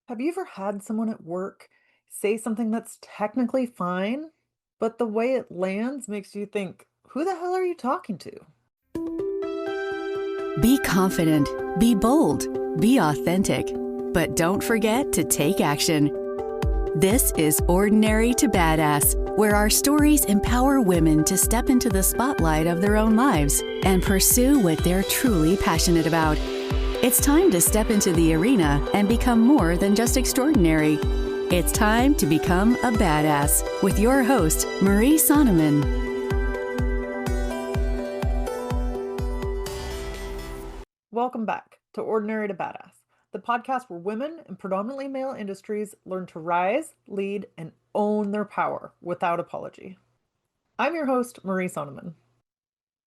Have you ever had someone at work say something that's technically fine, but the way it lands makes you think, who the hell are you talking to? Be confident, be bold, be authentic, but don't forget to take action. This is Ordinary to Badass, where our stories empower women to step into the spotlight of their own lives and pursue what they're truly passionate about. It's time to step into the arena and become more than just extraordinary. It's time to become a badass with your host, Marie Sonneman. Welcome back to Ordinary to Badass, the podcast where women in predominantly male industries learn to rise, lead, and own their power without apology. I'm your host, Marie Sonneman.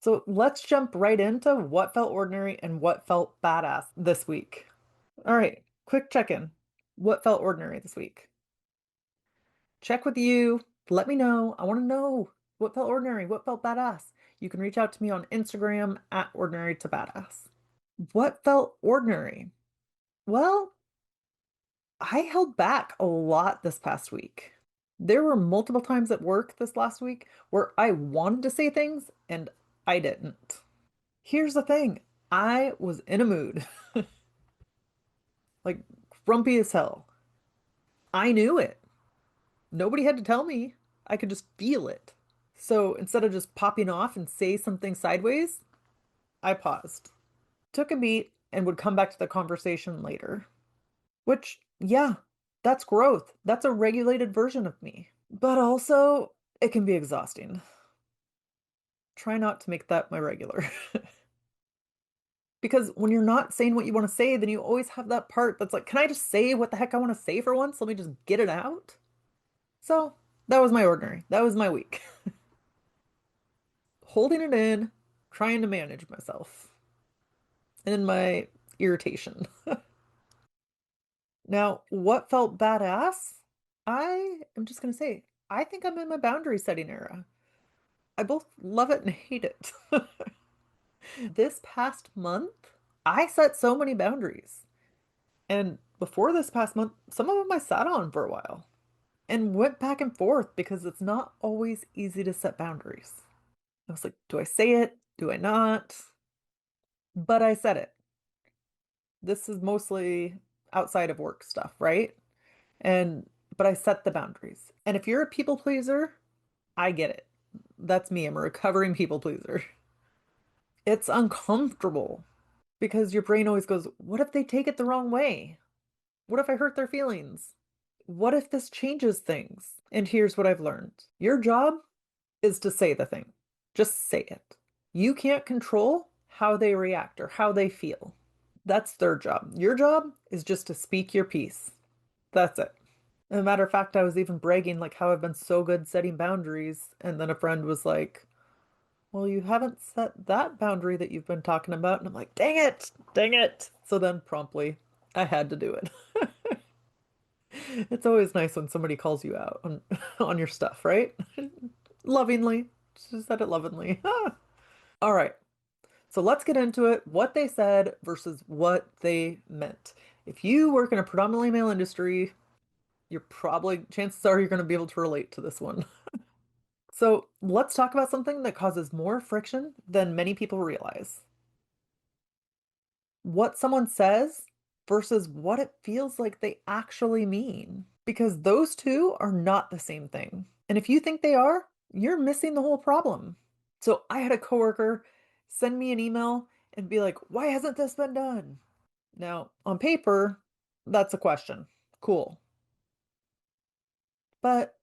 So let's jump right into what felt ordinary and what felt badass this week. All right, quick check-in. What felt ordinary this week? Check with you. Let me know. I want to know what felt ordinary, what felt badass. You can reach out to me on Instagram at ordinary to badass. What felt ordinary? Well, I held back a lot this past week. There were multiple times at work this last week where I wanted to say things and I didn't. Here's the thing, I was in a mood, like grumpy as hell. I knew it. Nobody had to tell me. I could just feel it. So instead of just popping off and say something sideways, I paused, took a beat, and would come back to the conversation later. Which, yeah, that's growth. That's a regulated version of me. But also, it can be exhausting. Try not to make that my regular. Because when you're not saying what you want to say, then you always have that part that's like, can I just say what the heck I want to say for once? Let me just get it out. So that was my ordinary. That was my week. Holding it in, trying to manage myself and my irritation. Now, what felt badass? I am just going to say, I think I'm in my boundary setting era. I both love it and hate it. This past month, I set so many boundaries. And before this past month, some of them I sat on for a while and went back and forth because it's not always easy to set boundaries. I was like, do I say it? Do I not? But I said it. This is mostly outside of work stuff, right? And but I set the boundaries. And if you're a people pleaser, I get it. That's me. I'm a recovering people pleaser. It's uncomfortable because your brain always goes, what if they take it the wrong way? What if I hurt their feelings? What if this changes things? And here's what I've learned. Your job is to say the thing. Just say it. You can't control how they react or how they feel. That's their job. Your job is just to speak your piece. That's it. As a matter of fact, I was even bragging like how I've been so good setting boundaries. And then a friend was like, well, you haven't set that boundary that you've been talking about. And I'm like, dang it, dang it. So then promptly, I had to do it. It's always nice when somebody calls you out on, on your stuff, right? Lovingly. She said it lovingly. All right. So let's get into it. What they said versus what they meant. If you work in a predominantly male industry, chances are you're going to be able to relate to this one. So let's talk about something that causes more friction than many people realize. What someone says versus what it feels like they actually mean. Because those two are not the same thing. And if you think they are, you're missing the whole problem. So I had a coworker send me an email and be like, why hasn't this been done? Now, on paper, that's a question. Cool. But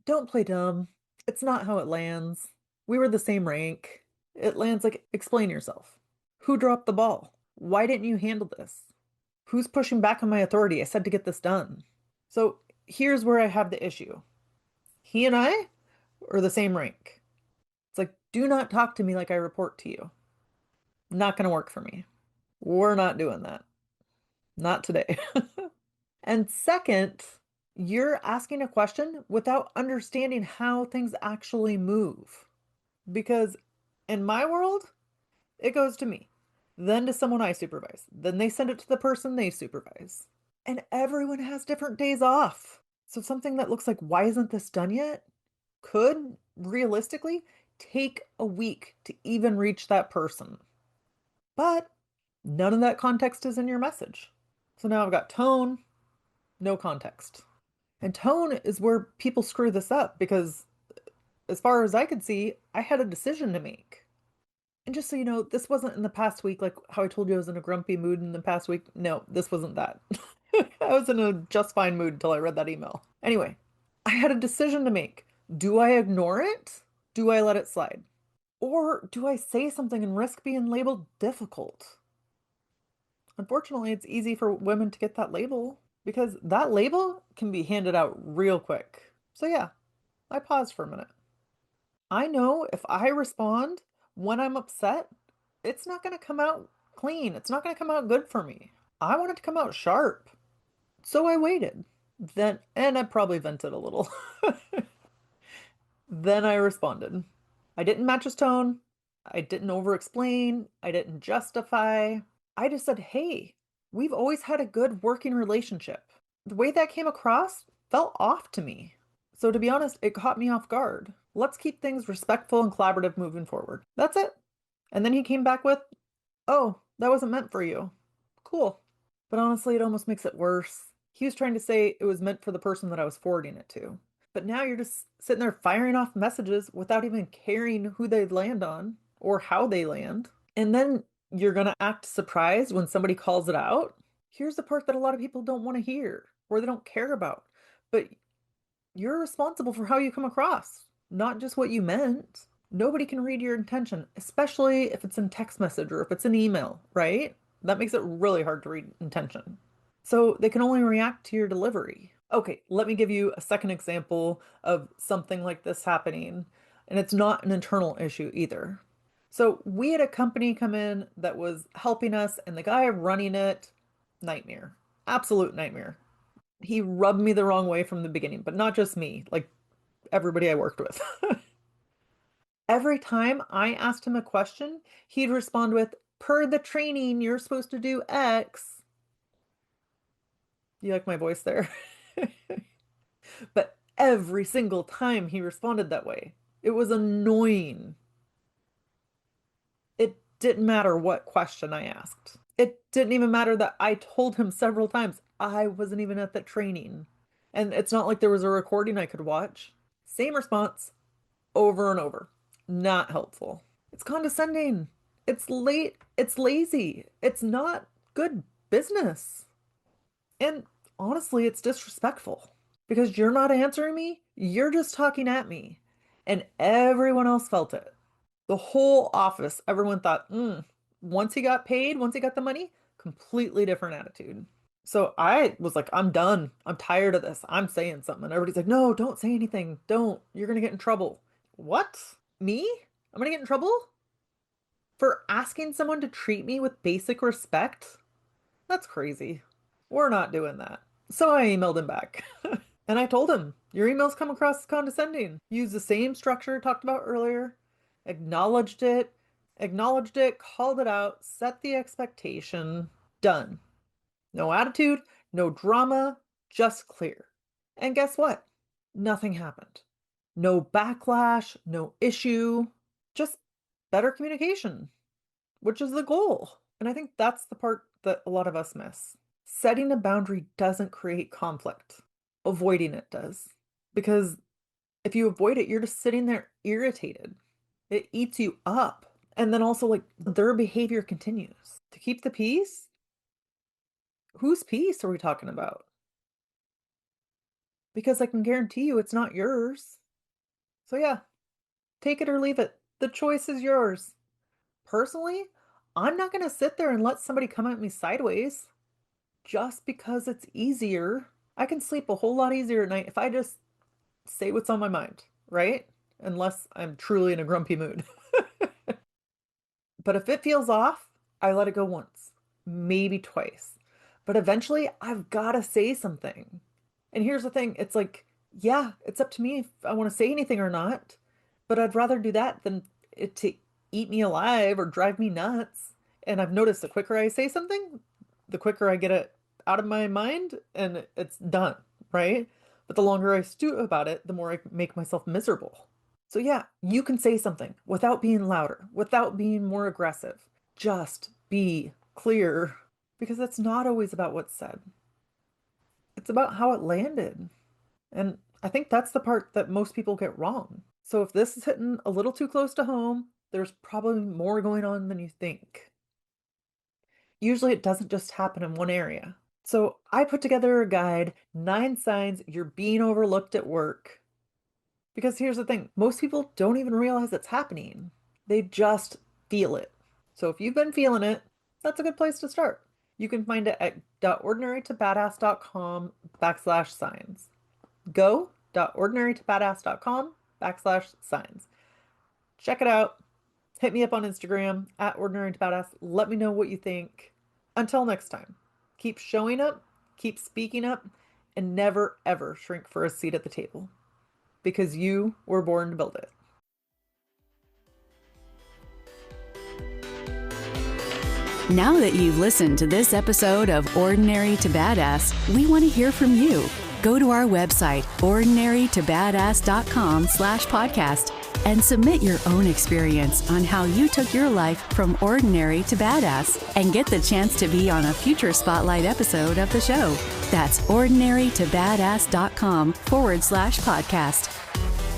don't play dumb. It's not how it lands. We were the same rank. It lands like, explain yourself. Who dropped the ball? Why didn't you handle this? Who's pushing back on my authority? I said to get this done. So here's where I have the issue. He and I are the same rank. It's like, do not talk to me like I report to you. Not going to work for me. We're not doing that. Not today. And second, you're asking a question without understanding how things actually move. Because in my world, it goes to me, then to someone I supervise, then they send it to the person they supervise. And everyone has different days off. So something that looks like, why isn't this done yet? Could realistically take a week to even reach that person. But none of that context is in your message. So now I've got tone, no context. And tone is where people screw this up because, as far as I could see, I had a decision to make. And just so you know, this wasn't in the past week, like how I told you I was in a grumpy mood in the past week. No, this wasn't that. I was in a just fine mood until I read that email. Anyway, I had a decision to make. Do I ignore it? Do I let it slide? Or do I say something and risk being labeled difficult? Unfortunately, it's easy for women to get that label because that label can be handed out real quick. So, yeah, I paused for a minute. I know if I respond when I'm upset, it's not going to come out clean. It's not going to come out good for me. I want it to come out sharp. So I waited. Then, and I probably vented a little. Then I responded. I didn't match his tone. I didn't over explain. I didn't justify. I just said, hey, we've always had a good working relationship. The way that came across felt off to me. So, to be honest, it caught me off guard. Let's keep things respectful and collaborative moving forward. That's it. And then he came back with, oh, that wasn't meant for you. Cool. But honestly, it almost makes it worse. He was trying to say it was meant for the person that I was forwarding it to. But now you're just sitting there firing off messages without even caring who they land on or how they land. And then you're going to act surprised when somebody calls it out. Here's the part that a lot of people don't want to hear or they don't care about. But you're responsible for how you come across, not just what you meant. Nobody can read your intention, especially if it's in text message or if it's an email, right? That makes it really hard to read intention. So they can only react to your delivery. Okay, let me give you a second example of something like this happening. And it's not an internal issue either. So we had a company come in that was helping us, and the guy running it, nightmare, absolute nightmare. He rubbed me the wrong way from the beginning, but not just me, like everybody I worked with. Every time I asked him a question, he'd respond with, per the training, you're supposed to do X. You like my voice there? But every single time he responded that way, it was annoying. It didn't matter what question I asked. It didn't even matter that I told him several times I wasn't even at that training. And it's not like there was a recording I could watch. Same response over and over. Not helpful. It's condescending. It's late. It's lazy. It's not good business. And honestly, it's disrespectful because you're not answering me. You're just talking at me. And everyone else felt it. The whole office, everyone thought, once he got paid, once he got the money, completely different attitude. So I was like, I'm done. I'm tired of this. I'm saying something. And everybody's like, no, don't say anything. Don't. You're going to get in trouble. What? Me? I'm going to get in trouble for asking someone to treat me with basic respect? That's crazy. We're not doing that. So I emailed him back. And I told him, your emails come across as condescending. Use the same structure I talked about earlier, acknowledged it, called it out, set the expectation, done. No attitude, no drama, just clear. And guess what? Nothing happened. No backlash, no issue, just better communication, which is the goal. And I think that's the part that a lot of us miss. Setting a boundary doesn't create conflict. Avoiding it does. Because if you avoid it, you're just sitting there irritated. It eats you up. And then also, like, their behavior continues. To keep the peace, whose peace are we talking about? Because I can guarantee you it's not yours. So, yeah, take it or leave it. The choice is yours. Personally, I'm not going to sit there and let somebody come at me sideways just because it's easier. I can sleep a whole lot easier at night if I just say what's on my mind, right? Unless I'm truly in a grumpy mood. But if it feels off, I let it go once, maybe twice. But eventually, I've got to say something. And here's the thing, it's like, yeah, it's up to me if I want to say anything or not. But I'd rather do that than it to eat me alive or drive me nuts. And I've noticed the quicker I say something, the quicker I get it out of my mind and it's done, right? But the longer I stew about it, the more I make myself miserable. So yeah, you can say something without being louder, without being more aggressive. Just be clear because it's not always about what's said. It's about how it landed. And I think that's the part that most people get wrong. So if this is hitting a little too close to home, there's probably more going on than you think. Usually it doesn't just happen in one area. So I put together a guide, 9 signs you're being overlooked at work. Because here's the thing, most people don't even realize it's happening. They just feel it. So if you've been feeling it, that's a good place to start. You can find it at ordinarytobadass.com/signs. go.ordinarytobadass.com/signs. Check it out. Hit me up on Instagram at ordinarytobadass. Let me know what you think. Until next time, keep showing up, keep speaking up, and never ever shrink for a seat at the table because you were born to build it. Now that you've listened to this episode of Ordinary to Badass, we want to hear from you. Go to our website, ordinarytobadass.com/podcast, and submit your own experience on how you took your life from ordinary to badass and get the chance to be on a future spotlight episode of the show. That's ordinarytobadass.com/podcast.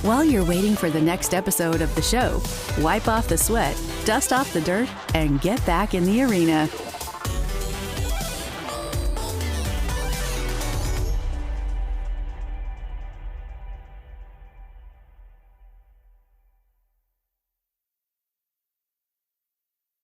While you're waiting for the next episode of the show, wipe off the sweat, dust off the dirt, and get back in the arena.